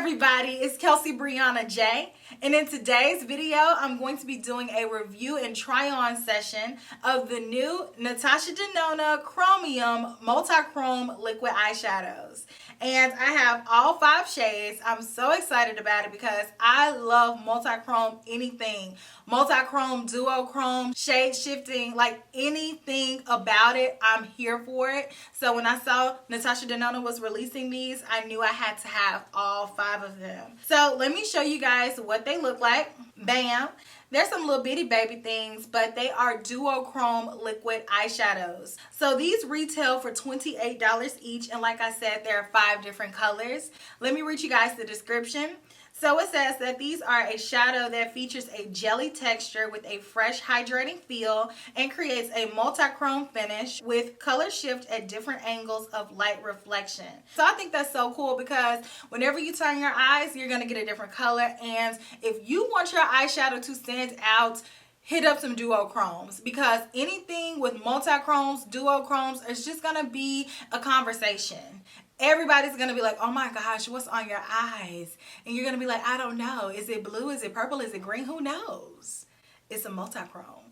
everybody, it's Kelsee Briana J, and in today's video I'm going to be doing a review and try-on session of the new Natasha Denona Chromium multi-chrome liquid eyeshadows. And I have all 5 shades. I'm so excited about it because I love multi-chrome anything. Multi-chrome, duochrome, shade shifting, like anything about it, I'm here for it. So when I saw Natasha Denona was releasing these, I knew I had to have all 5 of them. So let me show you guys what they look like. Bam! There's some little bitty baby things, but they are duochrome liquid eyeshadows. So these retail for $28 each, and like I said, there are 5 different colors. Let me read you guys the description. So it says that these are a shadow that features a jelly texture with a fresh hydrating feel and creates a multi-chrome finish with color shift at different angles of light reflection. So I think that's so cool because whenever you turn your eyes, you're going to get a different color. And if you want your eyeshadow to stand out, hit up some duochromes, because anything with multi-chromes, duochromes, it's just going to be a conversation. Everybody's going to be like, oh my gosh, what's on your eyes? And you're going to be like, I don't know. Is it blue? Is it purple? Is it green? Who knows? It's a multi-chrome.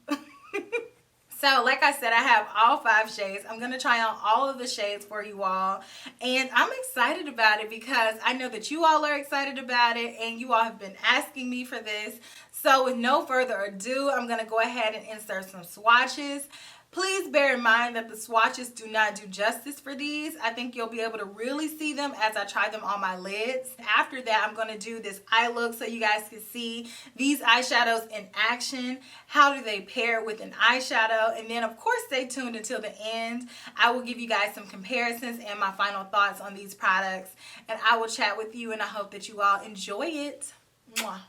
So like I said, I have all 5 shades. I'm going to try on all of the shades for you all. And I'm excited about it because I know that you all are excited about it and you all have been asking me for this. So with no further ado, I'm going to go ahead and insert some swatches. Please bear in mind that the swatches do not do justice for these. I think you'll be able to really see them as I try them on my lids. After that, I'm going to do this eye look so you guys can see these eyeshadows in action. How do they pair with an eyeshadow? And then, of course, stay tuned until the end. I will give you guys some comparisons and my final thoughts on these products. And I will chat with you, and I hope that you all enjoy it. Mwah.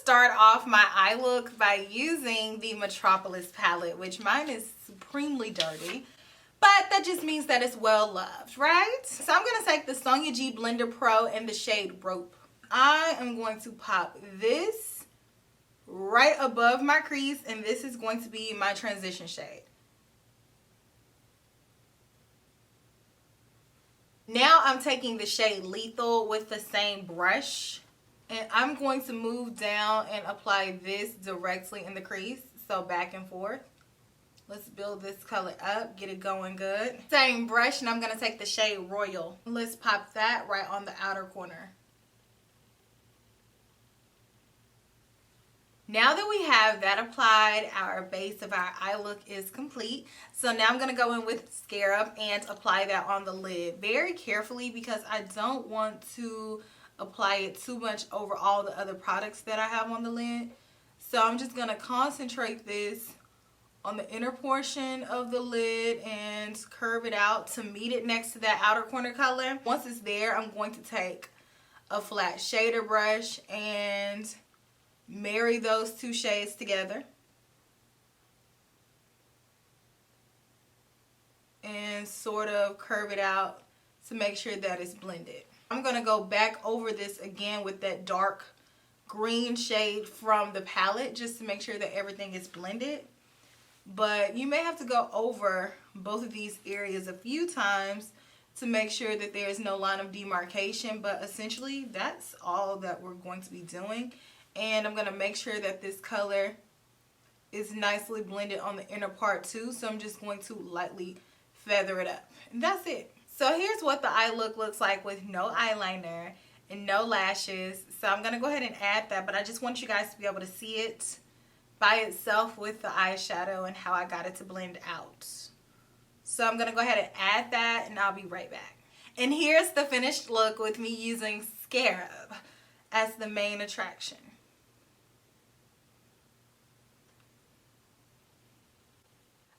Start off my eye look by using the Metropolis palette, which mine is supremely dirty, but that just means that it's well loved, right? So I'm going to take the Sonia G Blender Pro in the shade Rope. I am going to pop this right above my crease, and this is going to be my transition shade. Now I'm taking the shade Lethal with the same brush. And I'm going to move down and apply this directly in the crease. So back and forth. Let's build this color up. Get it going good. Same brush, and I'm going to take the shade Royal. Let's pop that right on the outer corner. Now that we have that applied, our base of our eye look is complete. So now I'm going to go in with Scarab and apply that on the lid very carefully because I don't want to apply it too much over all the other products that I have on the lid. So I'm just going to concentrate this on the inner portion of the lid and curve it out to meet it next to that outer corner color. Once it's there, I'm going to take a flat shader brush and marry those 2 shades together. And sort of curve it out to make sure that it's blended. I'm going to go back over this again with that dark green shade from the palette just to make sure that everything is blended. But you may have to go over both of these areas a few times to make sure that there's no line of demarcation. But essentially, that's all that we're going to be doing. And I'm going to make sure that this color is nicely blended on the inner part too. So I'm just going to lightly feather it up. And that's it. So here's what the eye look looks like with no eyeliner and no lashes. So I'm going to go ahead and add that. But I just want you guys to be able to see it by itself with the eyeshadow and how I got it to blend out. So I'm going to go ahead and add that and I'll be right back. And here's the finished look with me using Scarab as the main attraction.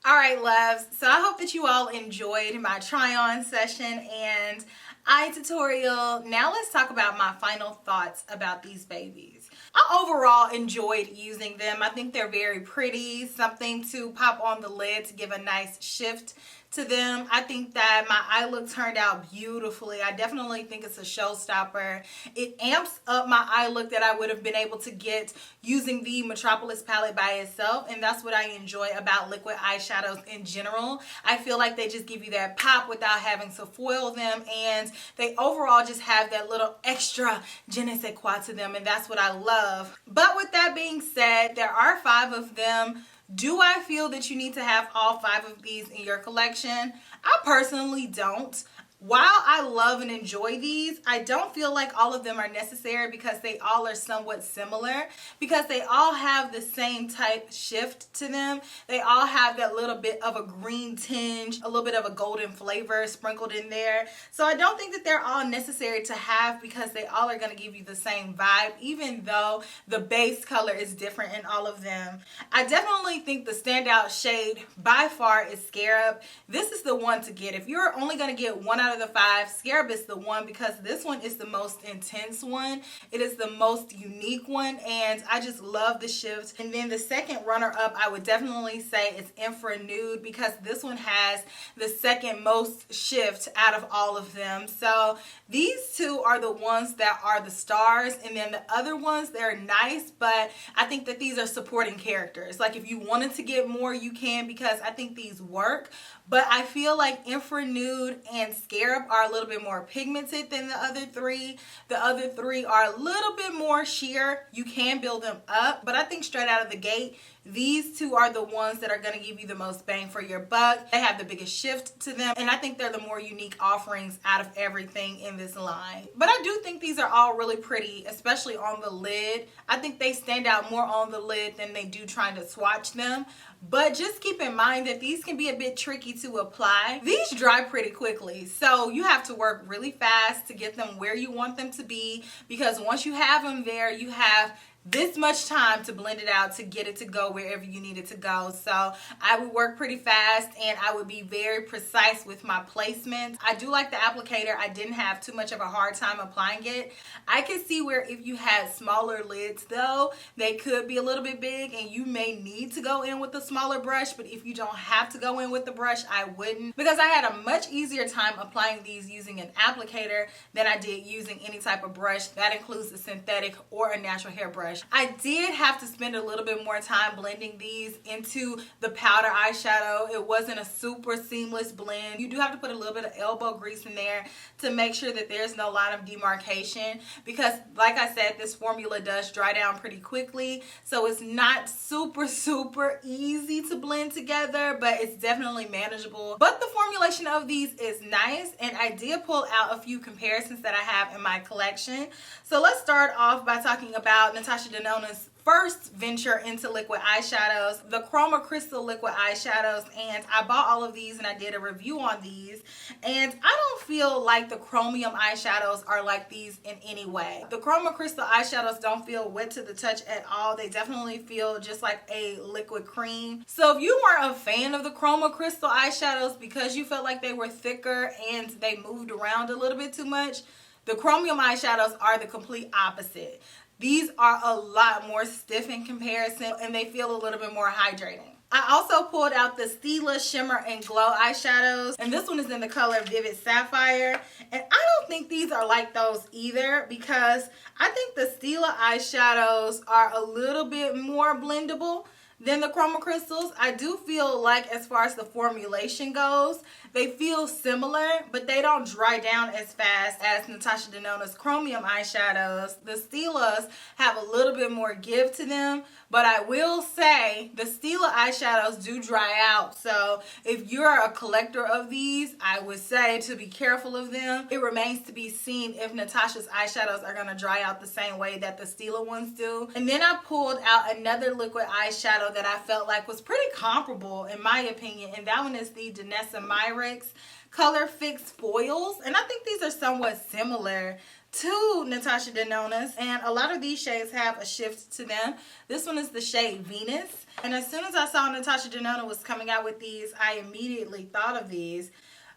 Alright loves, so I hope that you all enjoyed my try-on session and eye tutorial. Now let's talk about my final thoughts about these babies. I overall enjoyed using them. I think they're very pretty, something to pop on the lid to give a nice shift to them. I think that my eye look turned out beautifully. I definitely think it's a showstopper. It amps up my eye look that I would have been able to get using the Metropolis palette by itself, and that's what I enjoy about liquid eyeshadows in general. I feel like they just give you that pop without having to foil them, and they overall just have that little extra je ne sais quoi to them, and that's what I love. But with that being said, there are 5 of them. Do I feel that you need to have all 5 of these in your collection? I personally don't. While I love and enjoy these, I don't feel like all of them are necessary because they all are somewhat similar, because they all have the same type shift to them. They all have that little bit of a green tinge, a little bit of a golden flavor sprinkled in there. So I don't think that they're all necessary to have because they all are going to give you the same vibe, even though the base color is different in all of them. I definitely think the standout shade by far is Scarab. This is the one to get. If you're only going to get one out of the 5, Scarab is the one because this one is the most intense one. It is the most unique one, and I just love the shift. And then the second runner-up, I would definitely say is Infra Nude because this one has the second most shift out of all of them. So these 2 are the ones that are the stars, and then the other ones, they're nice, but I think that these are supporting characters. Like if you wanted to get more, you can, because I think these work. But I feel like Infra Nude and Scarab are a little bit more pigmented than the other 3. The other 3 are a little bit more sheer. You can build them up, but I think straight out of the gate, these 2 are the ones that are going to give you the most bang for your buck. They have the biggest shift to them, and I think they're the more unique offerings out of everything in this line. But I do think these are all really pretty, especially on the lid. I think they stand out more on the lid than they do trying to swatch them. But just keep in mind that these can be a bit tricky to apply. These dry pretty quickly, so you have to work really fast to get them where you want them to be, because once you have them there, you have this much time to blend it out to get it to go wherever you need it to go. So I would work pretty fast and I would be very precise with my placement. I do like the applicator. I didn't have too much of a hard time applying it. I could see where if you had smaller lids though, they could be a little bit big and you may need to go in with a smaller brush, but if you don't have to go in with the brush, I wouldn't, because I had a much easier time applying these using an applicator than I did using any type of brush. That includes a synthetic or a natural hair brush. I did have to spend a little bit more time blending these into the powder eyeshadow. It wasn't a super seamless blend. You do have to put a little bit of elbow grease in there to make sure that there's no line of demarcation, because like I said, this formula does dry down pretty quickly, so it's not super easy to blend together, but it's definitely manageable. But the formulation of these is nice, and I did pull out a few comparisons that I have in my collection. So let's start off by talking about Natasha Denona's first venture into liquid eyeshadows, the Chroma Crystal liquid eyeshadows, and I bought all of these and I did a review on these, and I don't feel like the Chromium eyeshadows are like these in any way. The Chroma Crystal eyeshadows don't feel wet to the touch at all. They definitely feel just like a liquid cream. So if you weren't a fan of the Chroma Crystal eyeshadows because you felt like they were thicker and they moved around a little bit too much, the Chromium eyeshadows are the complete opposite. These are a lot more stiff in comparison and they feel a little bit more hydrating. I also pulled out the Stila Shimmer and Glow eyeshadows, and this one is in the color Vivid Sapphire. And I don't think these are like those either, because I think the Stila eyeshadows are a little bit more blendable than the Chroma Crystals. I do feel like, as far as the formulation goes, they feel similar, but they don't dry down as fast as Natasha Denona's Chromium eyeshadows. The Stilas have a little bit more give to them, but I will say the Stila eyeshadows do dry out. So if you're a collector of these, I would say to be careful of them. It remains to be seen if Natasha's eyeshadows are going to dry out the same way that the Stila ones do. And then I pulled out another liquid eyeshadow that I felt like was pretty comparable in my opinion, and that one is the Danessa Myricks Color Fix Foils. And I think these are somewhat similar to Natasha Denona's, and a lot of these shades have a shift to them. This one is the shade Venus, and as soon as I saw Natasha Denona was coming out with these, I immediately thought of these.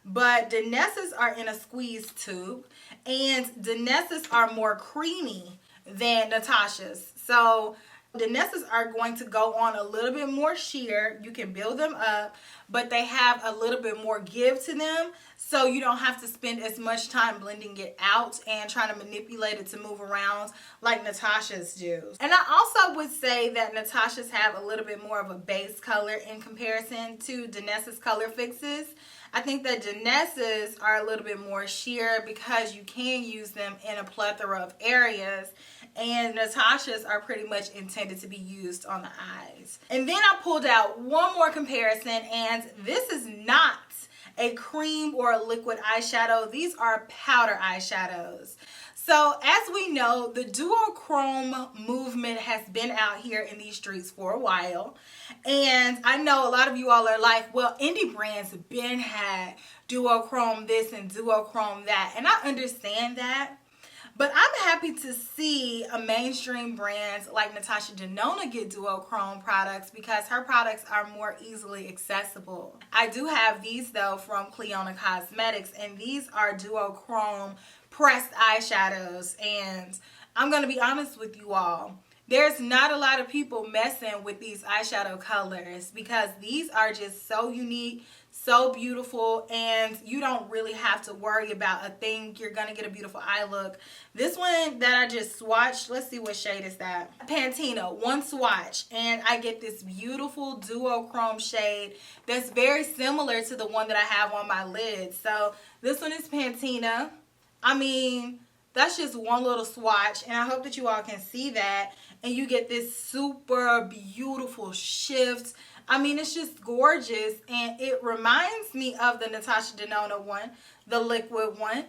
But Danessa's are in a squeeze tube, and Danessa's are more creamy than Natasha's. So Danessa's are going to go on a little bit more sheer. You can build them up, but they have a little bit more give to them, so you don't have to spend as much time blending it out and trying to manipulate it to move around like Natasha's do. And I also would say that Natasha's have a little bit more of a base color in comparison to Danessa's color fixes. I think that Danessa's are a little bit more sheer because you can use them in a plethora of areas, and Natasha's are pretty much intended to be used on the eyes. And then I pulled out one more comparison, and this is not a cream or a liquid eyeshadow. These are powder eyeshadows. So as we know, the duochrome movement has been out here in these streets for a while. And I know a lot of you all are like, well, indie brands have been had duochrome this and duochrome that. And I understand that. But I'm happy to see a mainstream brands like Natasha Denona get duochrome products because her products are more easily accessible. I do have these though from Cleona Cosmetics, and these are duochrome pressed eyeshadows, and I'm going to be honest with you all. There's not a lot of people messing with these eyeshadow colors because these are just so unique, so beautiful, and you don't really have to worry about a thing. You're going to get a beautiful eye look. This one that I just swatched, let's see what shade is that. Pantina, one swatch, and I get this beautiful duochrome shade that's very similar to the one that I have on my lid. So this one is Pantina. I mean, that's just one little swatch, and I hope that you all can see that. And you get this super beautiful shift. I mean, it's just gorgeous, and it reminds me of the Natasha Denona one, the liquid one.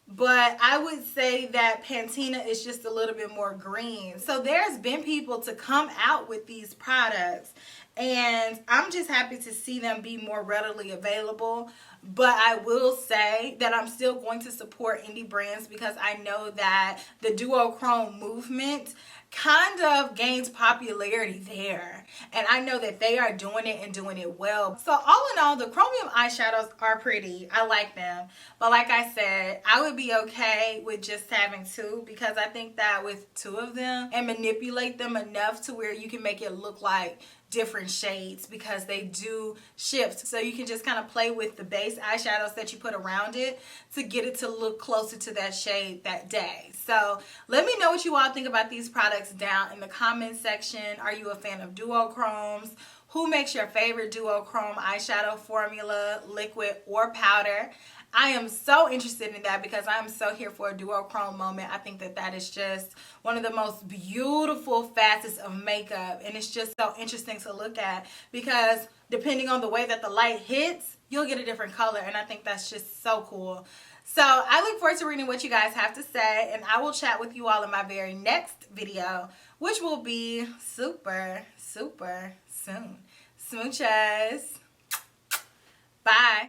But I would say that Pantina is just a little bit more green. So there's been people to come out with these products, and I'm just happy to see them be more readily available. But I will say that I'm still going to support indie brands because I know that the duochrome movement kind of gains popularity there, and I know that they are doing it and doing it well. So all in all, the Chromium eyeshadows are pretty. I like them, but like I said, I would be okay with just having two because I think that with two of them and manipulate them enough to where you can make it look like different shades, because they do shift, so you can just kind of play with the base eyeshadows that you put around it to get it to look closer to that shade that day. So let me know what you all think about these products down in the comment section. Are you a fan of duochromes? Who makes your favorite duochrome eyeshadow formula, liquid or powder? I am so interested in that because I'm so here for a duochrome moment. I think that that is just one of the most beautiful facets of makeup, and it's just so interesting to look at because depending on the way that the light hits, you'll get a different color, and I think that's just so cool. So I look forward to reading what you guys have to say, and I will chat with you all in my very next video, which will be super, super soon. Smooches. Bye.